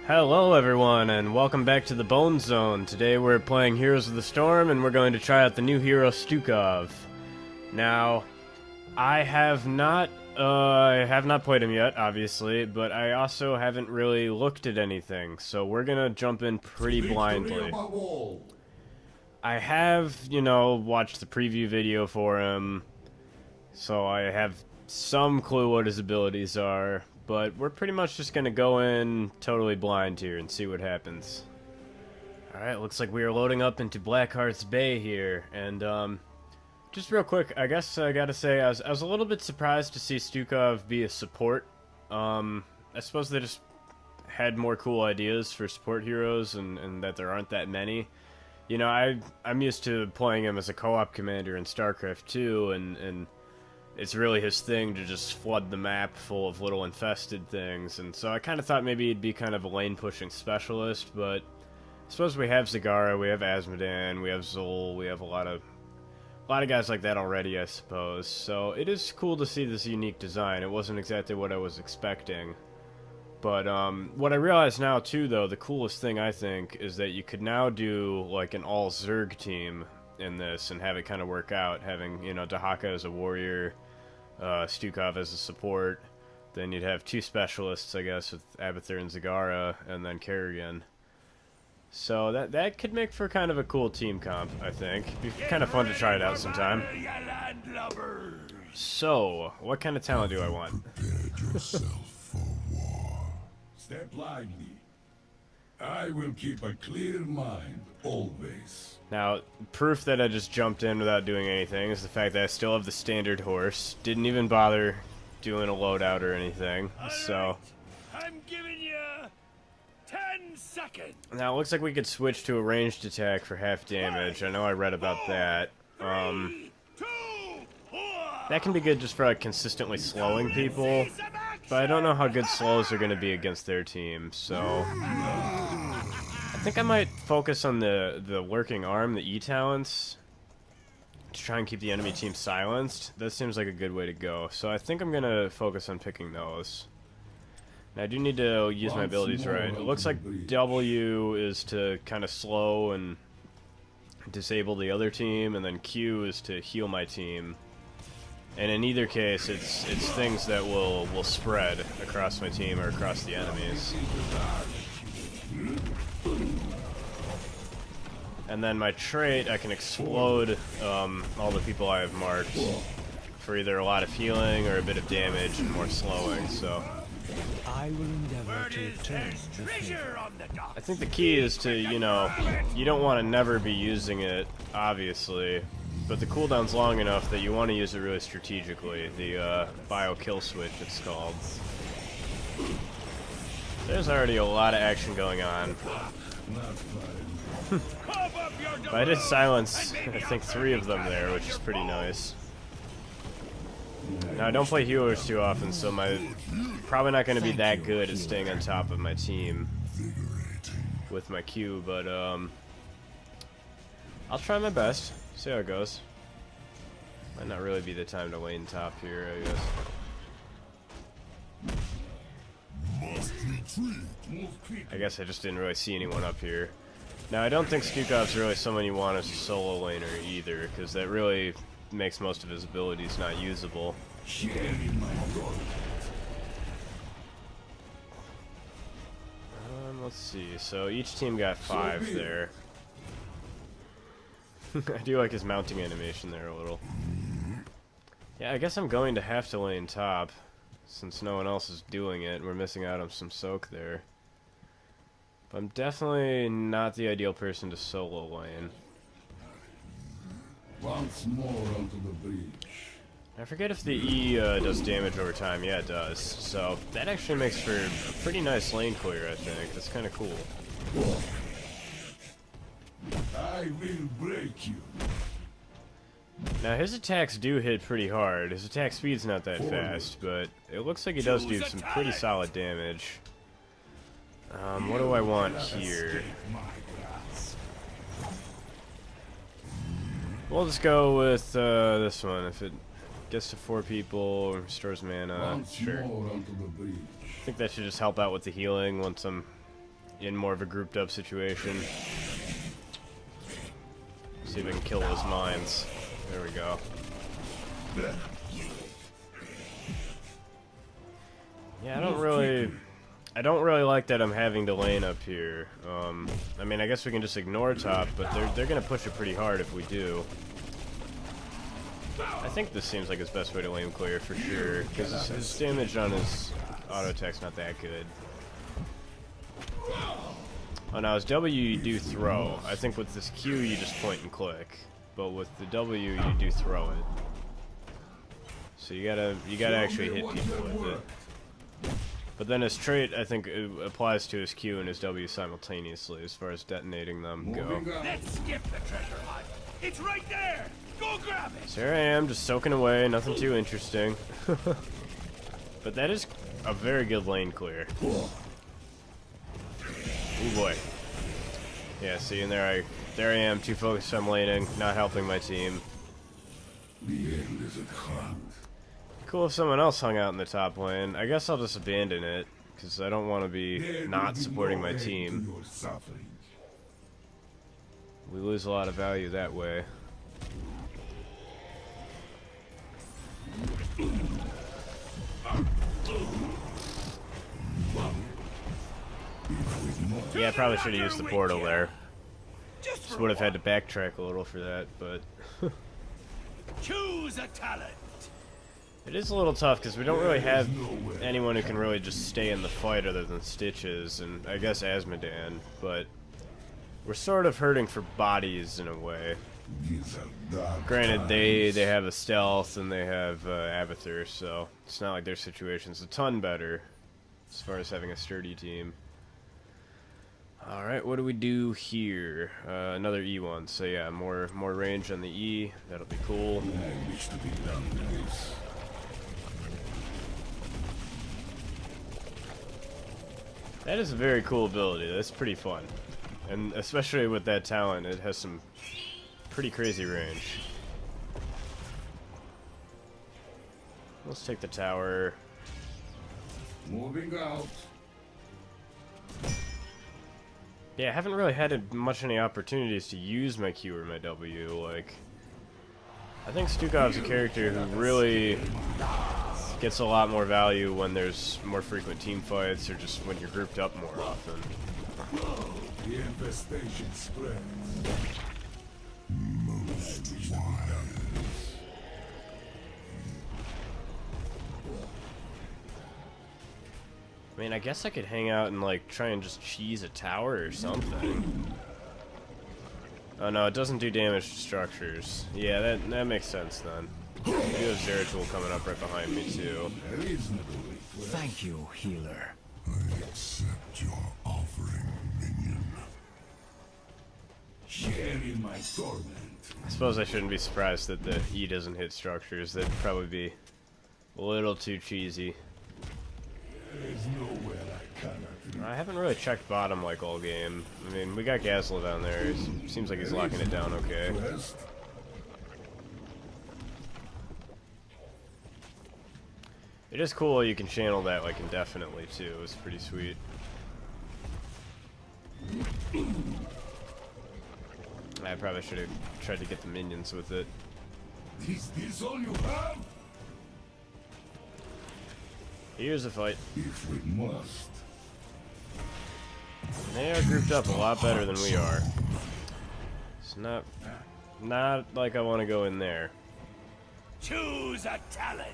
Hello everyone, and welcome back to the Bone Zone. Today we're playing Heroes of the Storm, and we're going to try out the new hero Stukov. Now, I have not played him yet, obviously, but I also haven't really looked at anything, so we're gonna jump in pretty blindly. I have, watched the preview video for him, so I have some clue what his abilities are. But we're pretty much just going to go in totally blind here and see what happens. Alright, looks like we are loading up into Blackheart's Bay here. And, just real quick, I guess I gotta say, I was a little bit surprised to see Stukov be a support. I suppose they just had more cool ideas for support heroes and that there aren't that many. You know, I'm used to playing him as a co-op commander in StarCraft 2, and it's really his thing to just flood the map full of little infested things, and so I kind of thought maybe he'd be kind of a lane-pushing specialist, but I suppose we have Zagara, we have Azmodan, we have Zol, we have a lot of guys like that already, I suppose, so it is cool to see this unique design. It wasn't exactly what I was expecting, but what I realize now, too, though, the coolest thing, I think, is that you could now do, like, an all-Zerg team in this and have it kind of work out, having, Dahaka as a warrior, Stukov as a support, then you'd have two specialists, I guess, with Abathur and Zagara, and then Kerrigan. So that could make for kind of a cool team comp, I think. Be kind of fun to try it out sometime. So, what kind of talent do I want? Prepare yourself for war. Step lively. I will keep a clear mind, always. Now, proof that I just jumped in without doing anything is the fact that I still have the standard horse. Didn't even bother doing a loadout or anything, so... I'm giving you 10 seconds! Now, it looks like we could switch to a ranged attack for half damage. I know I read about that. That can be good just for, like, consistently slowing people, but I don't know how good slows are going to be against their team, so... I think I might focus on the working arm, the E-talents, to try and keep the enemy team silenced. That seems like a good way to go. So I think I'm going to focus on picking those. Now I do need to use my abilities right. It looks like W is to kind of slow and disable the other team, and then Q is to heal my team. And in either case, it's things that will spread across my team or across the enemies. And then my trait, I can explode all the people I have marked for either a lot of healing or a bit of damage and more slowing, so... I will endeavor to return the favor. I think the key is to, you don't want to never be using it, obviously, but the cooldown's long enough that you want to use it really strategically. The bio kill switch, it's called. There's already a lot of action going on. But I did silence, I think, 3 of them there, which is pretty nice. Now, I don't play healers too often, so probably not going to be that good at staying on top of my team with my Q, but I'll try my best. See how it goes. Might not really be the time to lane top here, I guess. I guess I just didn't really see anyone up here. Now, I don't think Stukov's really someone you want as a solo laner either, because that really makes most of his abilities not usable. Let's see. So each team got 5 there. I do like his mounting animation there a little. Yeah, I guess I'm going to have to lane top, since no one else is doing it. We're missing out on some soak there. But I'm definitely not the ideal person to solo lane. Once more onto the breach. I forget if the E does damage over time. Yeah, it does. So that actually makes for a pretty nice lane clear, I think. That's kind of cool. I will break you. Now, his attacks do hit pretty hard. His attack speed's not that fast, but it looks like he does do some pretty solid damage. What do I want here? We'll just go with this one. If it gets to 4 people, restores mana, sure. I think that should just help out with the healing once I'm in more of a grouped up situation. See if we can kill those mines. There we go. Yeah, I don't really like that I'm having to lane up here. I mean, I guess we can just ignore top, but they're gonna push it pretty hard if we do. I think this seems like his best way to lane clear for sure, because his damage on his auto attack's not that good. Oh, now his W you do throw. I think with this Q you just point and click, but with the W you do throw it. So you gotta actually hit people with it. But then his trait, I think, it applies to his Q and his W simultaneously as far as detonating them go. Let's skip the treasure hunt. It's right there. Go grab it. So here I am, just soaking away, nothing too interesting. But that is a very good lane clear. Oh boy. Yeah, see, and there I am, too focused on laning, not helping my team. The end is at hand. Cool if someone else hung out in the top lane. I guess I'll just abandon it, because I don't want to be not supporting my team. We lose a lot of value that way. Yeah, I probably should have used the portal there. Just would have had to backtrack a little for that, but choose a talent. It is a little tough because we don't really have anyone who can really just stay in the fight other than Stitches and I guess Asmodan, but we're sort of hurting for bodies in a way. Granted, they have a stealth and they have Abathur, so it's not like their situation's a ton better as far as having a sturdy team. Alright, what do we do here? Another E1, so yeah, more range on the E, that'll be cool. I wish to be done with this. That is a very cool ability, that's pretty fun. And especially with that talent, it has some pretty crazy range. Let's take the tower. Moving out. Yeah, I haven't really had much any opportunities to use my Q or my W, like... I think Stukov's a character who really gets a lot more value when there's more frequent team fights or just when you're grouped up more often. The infestation spreads. Most wise. I mean, I guess I could hang out and, like, try and just cheese a tower or something. Oh no, it doesn't do damage to structures. Yeah, that makes sense then. We do have Zeratul coming up right behind me too. Thank you, healer. I accept your offering, minion. Share in my torment. I suppose I shouldn't be surprised that the E doesn't hit structures. That'd probably be a little too cheesy. There's nowhere I cannot reach. I haven't really checked bottom like all game. I mean, we got Gazla down there. Seems like he's locking it down okay. Rest. It is cool you can channel that like indefinitely too. It's pretty sweet. I probably should have tried to get the minions with it. Is this all you have? Here's a fight. If we must. They are grouped up a lot better than we are. It's not like I want to go in there. Choose a talent.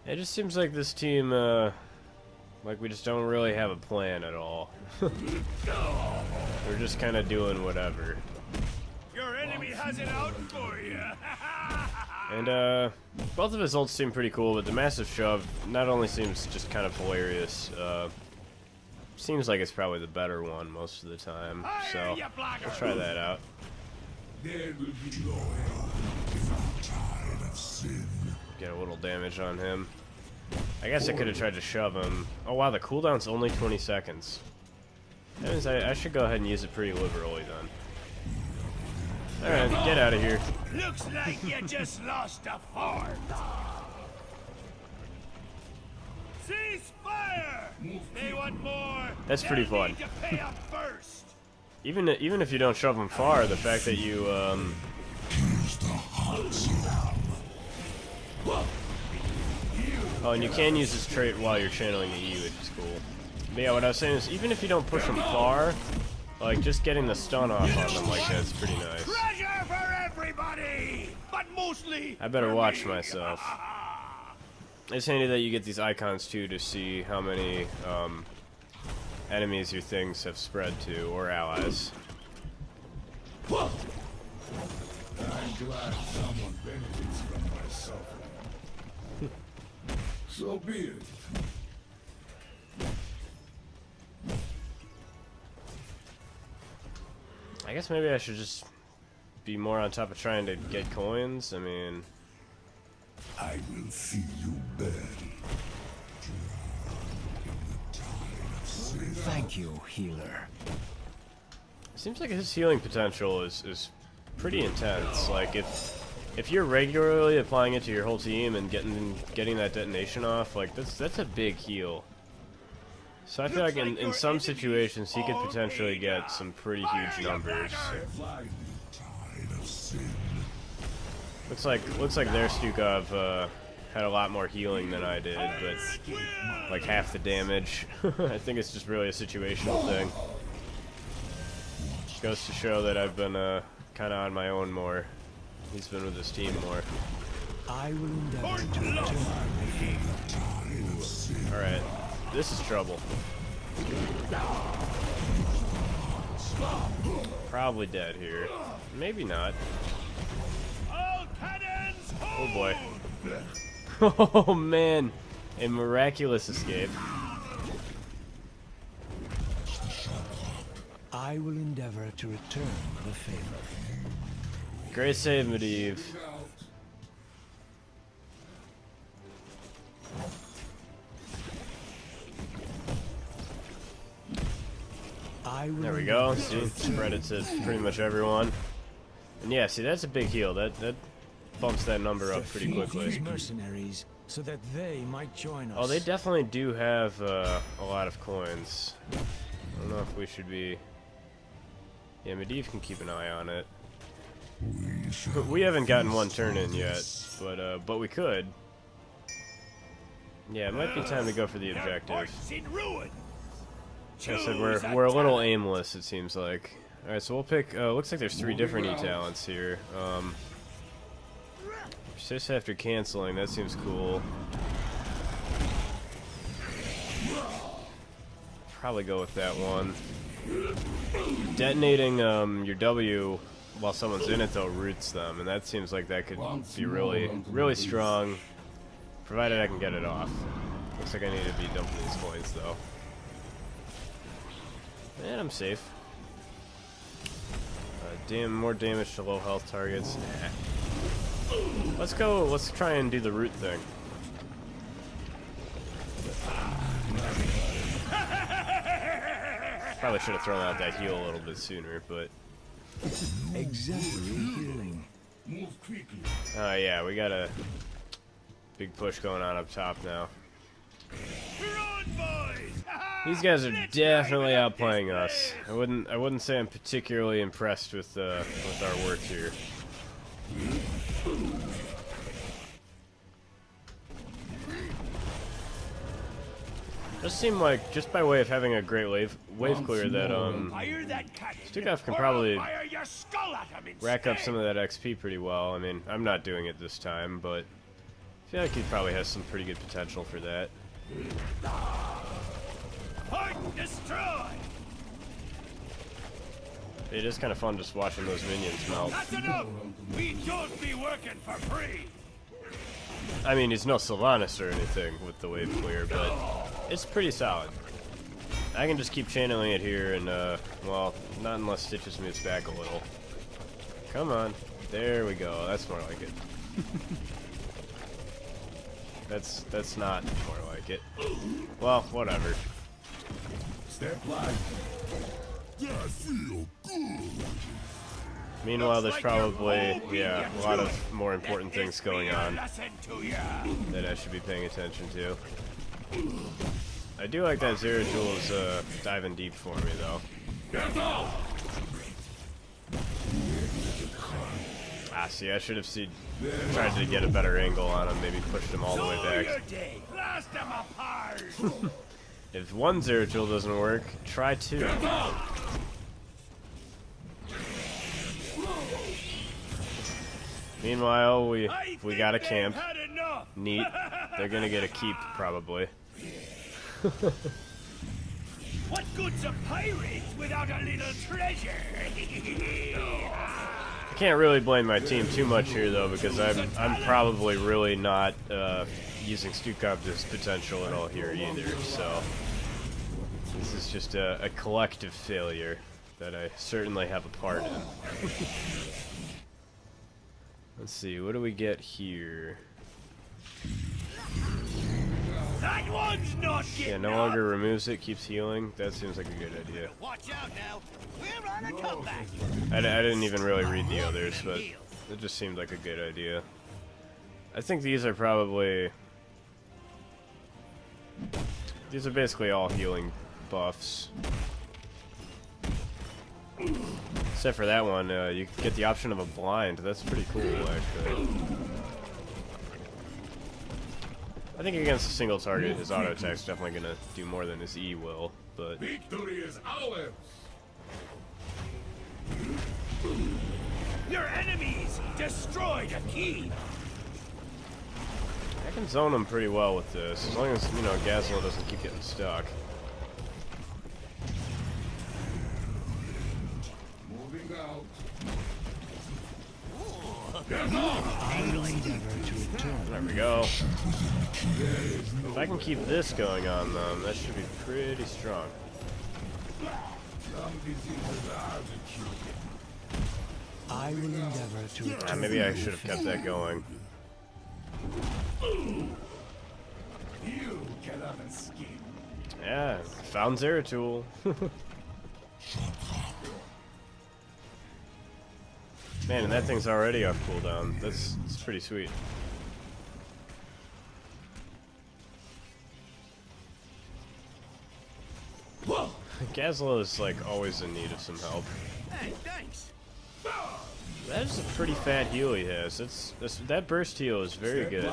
It just seems like this team, like we just don't really have a plan at all. We're just kind of doing whatever. Your enemy has it out for you. And, both of his ults seem pretty cool, but the massive shove not only seems just kind of hilarious, seems like it's probably the better one most of the time, so we'll try that out. There will be no end. Tide of sin. Get a little damage on him. I guess I could have tried to shove him. Oh wow, the cooldown's only 20 seconds. That means I should go ahead and use it pretty liberally then. Alright, get out of here. Looks like you just lost a fort. Cease fire! They want more. That's pretty They'll fun. need to pay up Even if you don't shove them far, the fact that you oh, and you can use this trait while you're channeling the E, which is cool. But yeah, what I was saying is, even if you don't push them far, like just getting the stun off on them like that's pretty nice. Treasure for everybody, but mostly. I better for watch me. myself. It's handy that you get these icons too to see how many enemies your things have spread to, or allies. I'm glad someone benefits from my suffering. So be it. I guess maybe I should just be more on top of trying to get coins. I mean, I will see you burn. Thank you, healer. seems like his healing potential is pretty intense. Like if you're regularly applying it to your whole team and getting that detonation off, like that's a big heal. So I feel like in some situations he could potentially get some pretty huge numbers. Looks like their Stukov had a lot more healing than I did, but like half the damage. I think it's just really a situational thing. Goes to show that I've been kind of on my own more. He's been with his team more. I will endeavor to return. Alright, this is trouble. Probably dead here. Maybe not. All cannons, Oh boy. Oh man, a miraculous escape. I will endeavor to return the favor. Great save, Medivh. There we go. See, spread it to pretty much everyone. And yeah, see, that's a big heal. That bumps that number up pretty quickly. These mercenaries so that they might join us. Oh, they definitely do have a lot of coins. I don't know if we should be. Yeah, Medivh can keep an eye on it. We haven't gotten one turn in yet, but we could. Yeah, it might be time to go for the objective. forts in ruin. Like I said, we're a little aimless, it seems like. Alright, so we'll pick, looks like there's 3 different E-talents here. Persist after canceling, that seems cool. Probably go with that one. Detonating your W while someone's in it, though, roots them, and that seems like that could be really strong, provided I can get it off. Looks like I need to be dumping these coins, though. And I'm safe. More damage to low health targets. Nah. Let's try and do the root thing. Probably should have thrown out that heal a little bit sooner, but... Exemplary healing. Move quickly. Yeah, we got a big push going on up top now. Run, boys! These guys are definitely outplaying us. I wouldn't say I'm particularly impressed with our work here. Does seem like, just by way of having a great wave clear, that Fire that cannon, Stukov can or I'll probably fire your skull at him rack up instead. some of that XP pretty well. I mean, I'm not doing it this time, but I feel like he probably has some pretty good potential for that. Point destroy. It is kind of fun just watching those minions melt. That's enough. We don't be working for free. I mean, he's no Sylvanas or anything with the wave clear, but it's pretty solid. I can just keep channeling it here, and well, not unless Stitches moves back a little. Come on, there we go. That's more like it. That's not more like it. Well, whatever. Step light. I feel good. Meanwhile, there's Looks like you're probably, all yeah, a lot of more important things going on Lesson to ya. that I should be paying attention to. I do like that Zero Jewel is diving deep for me, though. Ah, see, I should have tried to get a better angle on him, maybe pushed him all the way back. Your day. Blast them apart. If one Zeratul doesn't work, try two. Meanwhile, we got a camp. Had enough. Neat. They're gonna get a keep, probably. What good's a pirate without a little treasure? I can't really blame my team too much here, though, because I'm probably really not using Stukov's potential at all here either. So this is just a collective failure that I certainly have a part in. Let's see, what do we get here? That one's not getting Yeah, no up. longer removes it, keeps healing. That seems like a good idea. Watch out now. We're on a comeback. I didn't even really read the others, but it just seemed like a good idea. I think these are probably... These are basically all healing buffs. Except for that one, you get the option of a blind. That's pretty cool, actually. I think against a single target, his auto attack's definitely gonna do more than his E will, but... Victory is ours! Your enemies destroyed a key. I can zone him pretty well with this, as long as, you know, Gazelle doesn't keep getting stuck. Moving out. I will endeavor to return. There we go. If I can keep this going on them, that should be pretty strong. Some diseases are the cure. I will endeavor to return. Maybe I should have kept that going. You cannot escape. Yeah, found Zeratul. Man, and that thing's already off cooldown. That's pretty sweet. Gazelle is like always in need of some help. Hey, thanks. That is a pretty fat heal he has. That burst heal is very good.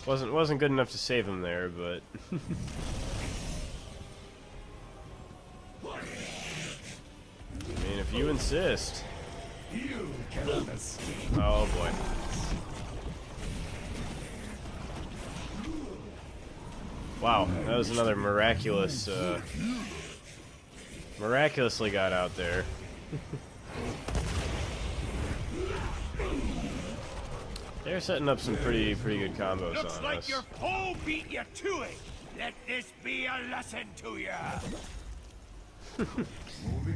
Wasn't good enough to save him there, but I mean, if you insist. You cannot escape. Oh boy. Wow, that was another miraculous, miraculously got out there. They're setting up some pretty good combos Looks on like us. your foe beat you to it. Let this be a lesson to you.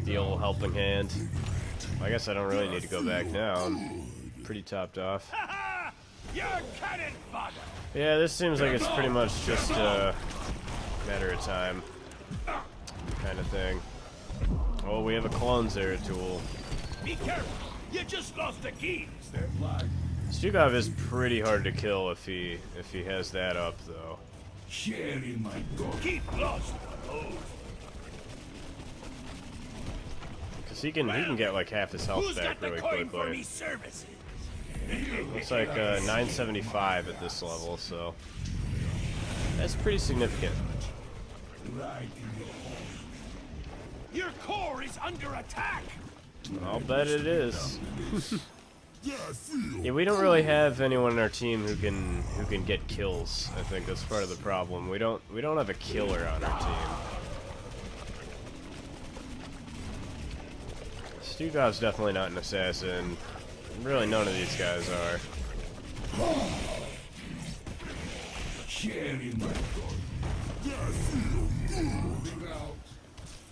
The old helping hand. I guess I don't really need to go back now. I'm pretty topped off. You're cannon fodder. Yeah, this seems like it's pretty much just a matter of time kind of thing. Oh, we have a clone Zeratul. Be careful. You just lost a key. Step line. Stukov is pretty hard to kill if he has that up though. Share in my gold. Keep lost. Oh, Cause he can get like half his health who's back got the really coin for me quickly. services? Looks like 975 at this level, so that's pretty significant. Right in your home. Your core is under attack. I'll bet it is. Yeah, we don't really have anyone in our team who can get kills. I think that's part of the problem. We don't have a killer on our team. Stukov's definitely not an assassin. Really, none of these guys are. Share in my gold. Moving out.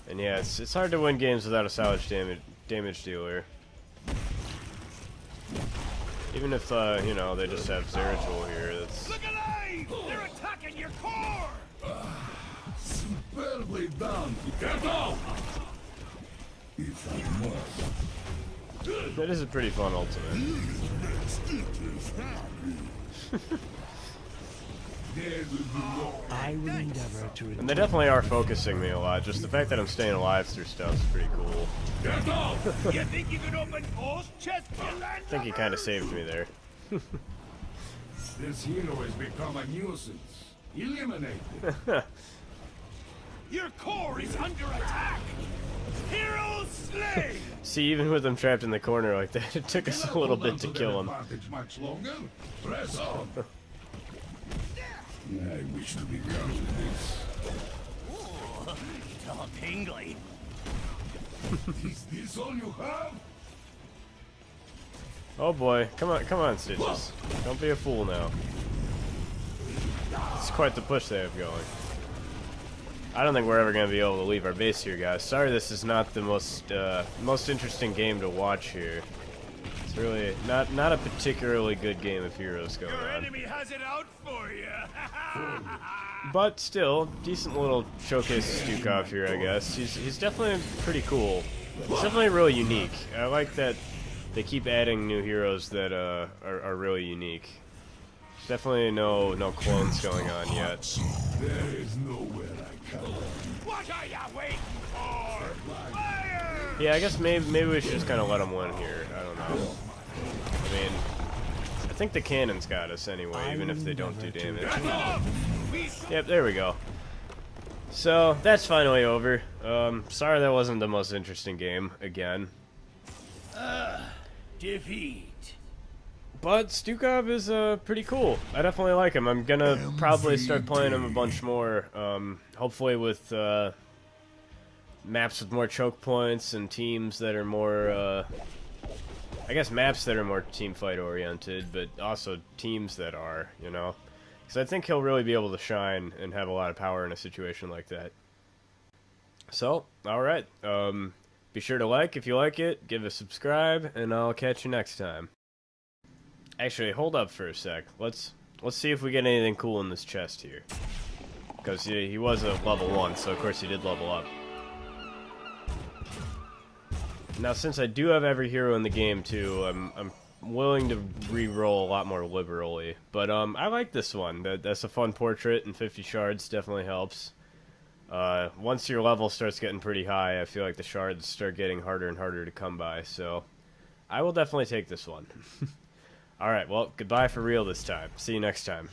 And yeah, it's hard to win games without a salvage damage dealer. Even if you know, they just have Zeratul here. That's Look alive! They're attacking your core. Superbly done. Get out! It's a must. that is a pretty fun ultimate. There will be no I will endeavor to And return. they definitely are focusing me a lot. Just the fact that I'm staying alive through stuff is pretty cool. Get off! You think you can open Paul's chest, you I think he kind of saved me there. This hero has become a nuisance. Eliminate it. Your core is under attack! Heroes slain! See, even with him trapped in the corner like that, it took us a little bit to kill him. Much longer. Press on. I wish to become this. Ooh, it's all tingly. Is this all you have? Oh boy, come on, Stitches. Don't be a fool now. It's quite the push they have going. I don't think we're ever going to be able to leave our base here, guys. Sorry this is not the most interesting game to watch here. It's really not a particularly good game of Heroes going Your on. enemy has it out for you. But still, decent little showcase of Stukov here, I guess. He's definitely pretty cool. He's definitely really unique. I like that they keep adding new heroes that are really unique. There's definitely no clones going on yet. There is nowhere I can. What are you waiting for? Fire! Yeah, I guess maybe we should just kind of let him win here. I don't know. I mean, I think the cannons got us anyway, even if they don't do damage. Yep, there we go. So, that's finally over. Sorry that wasn't the most interesting game, again. Defeat. But Stukov is pretty cool. I definitely like him. I'm gonna probably start playing him a bunch more. Hopefully with maps with more choke points and teams that are more, I guess maps that are more team fight oriented, but also teams that are, you know? Because I think he'll really be able to shine and have a lot of power in a situation like that. So, alright. Be sure to like if you like it, give a subscribe, and I'll catch you next time. Actually, hold up for a sec. Let's see if we get anything cool in this chest here. Because he was a level 1, so of course he did level up. Now, since I do have every hero in the game too, I'm willing to re-roll a lot more liberally. But I like this one. That's a fun portrait, and 50 shards definitely helps. Once your level starts getting pretty high, I feel like the shards start getting harder and harder to come by. So I will definitely take this one. Alright, well, goodbye for real this time. See you next time.